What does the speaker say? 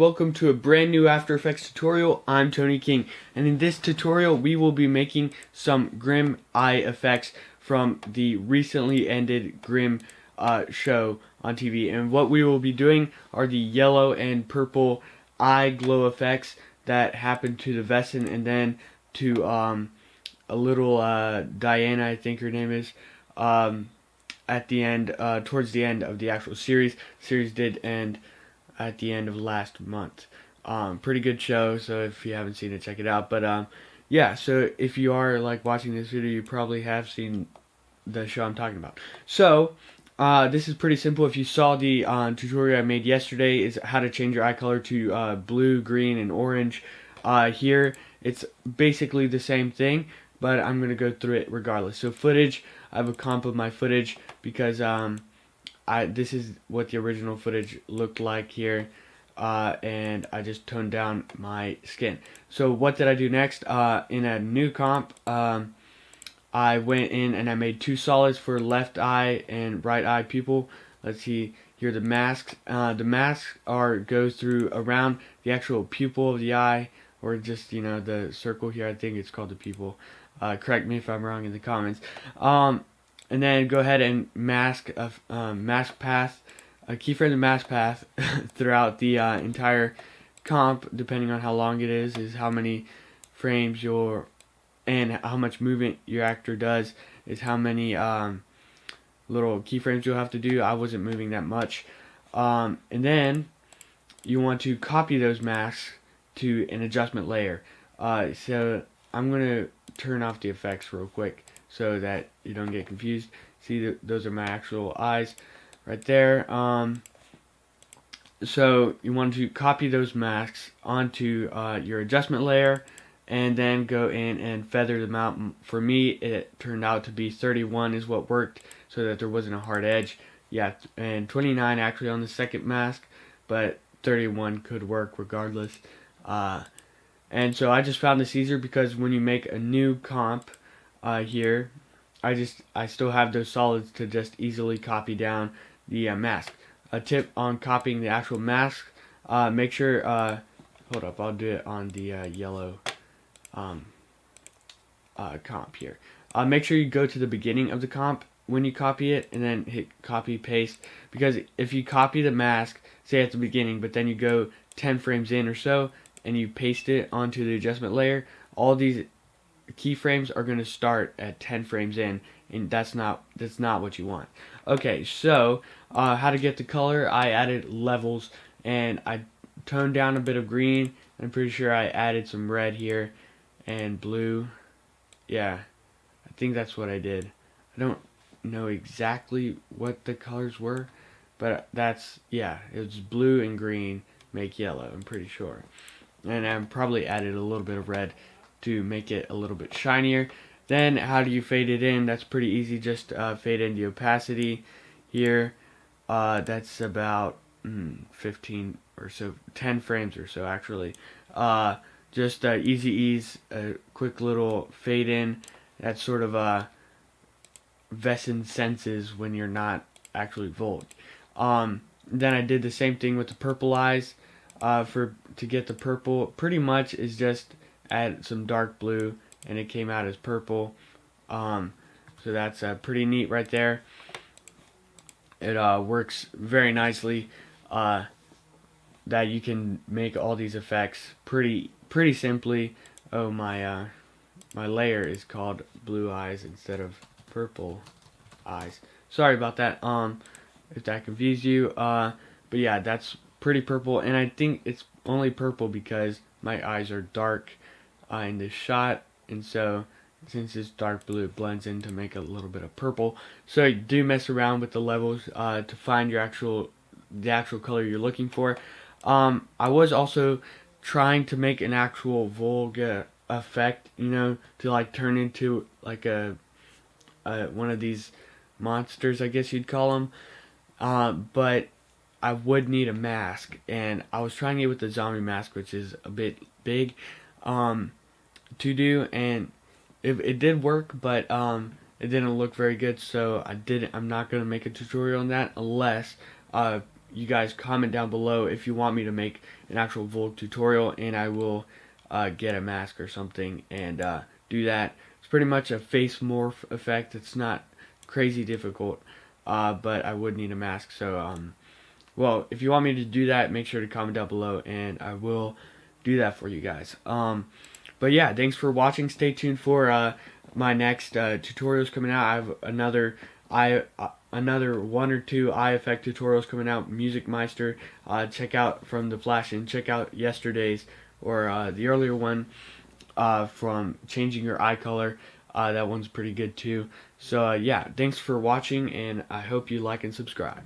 welcome to a brand new After Effects tutorial. I'm Tony King, and in this tutorial we will be making some Grimm eye effects from the recently ended Grimm show on TV. And what we will be doing are the yellow and purple eye glow effects that happen to the Wesen and then to a little Diana, I think her name is, at the end, towards the end of the actual series. Series did end at the end of last month. Pretty good show, so if you haven't seen it, check it out. But yeah, so if you are like watching this video, you probably have seen the show I'm talking about. So this is pretty simple. If you saw the tutorial I made yesterday, is how to change your eye color to blue, green, and orange. Here it's basically the same thing, but I'm gonna go through it regardless. So footage, I have a comp of my footage because this is what the original footage looked like here, and I just toned down my skin. So what did I do next? In a new comp, I went in and I made two solids for left eye and right eye pupil. Let's see here, the masks. The masks goes through around the actual pupil of the eye, or just, you know, the circle here. I think it's called the pupil. Correct me if I'm wrong in the comments. And then go ahead and mask mask path, keyframe the mask path throughout the entire comp, depending on how long it is how many frames and how much movement your actor does, is how many little keyframes you'll have to do. I wasn't moving that much. And then you want to copy those masks to an adjustment layer. So I'm going to turn off the effects real quick so that you don't get confused. See, those are my actual eyes right there. So you want to copy those masks onto your adjustment layer and then go in and feather them out. For me, it turned out to be 31 is what worked, so that there wasn't a hard edge. Yeah, and 29 actually on the second mask, but 31 could work regardless. And so I just found this easier because when you make a new comp here, I still have those solids to just easily copy down the mask. A tip on copying the actual mask: make sure. Hold up, I'll do it on the yellow comp here. Make sure you go to the beginning of the comp when you copy it, and then hit copy paste. Because if you copy the mask, say at the beginning, but then you go 10 frames in or so, and you paste it onto the adjustment layer, all these keyframes are going to start at 10 frames in, and that's not what you want. Okay, so how to get the color: I added levels and I toned down a bit of green. I'm pretty sure I added some red here and blue. Yeah, I think that's what I did. I don't know exactly what the colors were, but yeah, it was blue and green make yellow, I'm pretty sure. And I probably added a little bit of red to make it a little bit shinier. Then how do you fade it in? That's pretty easy. Just fade in the opacity here. That's about 15 or so, 10 frames or so actually. Just easy ease, a quick little fade in. That's sort of Wesen senses when you're not actually vogue. Then I did the same thing with the purple eyes. To get the purple, pretty much is just add some dark blue and it came out as purple. So that's pretty neat right there. It works very nicely. That you can make all these effects pretty simply. Oh, my layer is called blue eyes instead of purple eyes. Sorry about that. If that confused you. But yeah, that's pretty purple, and I think it's only purple because my eyes are dark in this shot, and so since it's dark blue, it blends in to make a little bit of purple. So do mess around with the levels to find the actual color you're looking for. I was also trying to make an actual voga effect, you know, to like turn into like a one of these monsters, I guess you'd call them. But I would need a mask, and I was trying it with the zombie mask, which is a bit big to do, and it did work, but it didn't look very good. So I'm not gonna make a tutorial on that unless you guys comment down below if you want me to make an actual Volg tutorial, and I will get a mask or something and do that. It's pretty much a face morph effect. It's not crazy difficult, but I would need a mask. So, well, if you want me to do that, make sure to comment down below, and I will do that for you guys. But yeah, thanks for watching. Stay tuned for my next tutorials coming out. I have another 1 or 2 eye effect tutorials coming out. Music Meister, check out from the Flash, and check out yesterday's or the earlier one from changing your eye color. That one's pretty good too. So yeah, thanks for watching, and I hope you like and subscribe.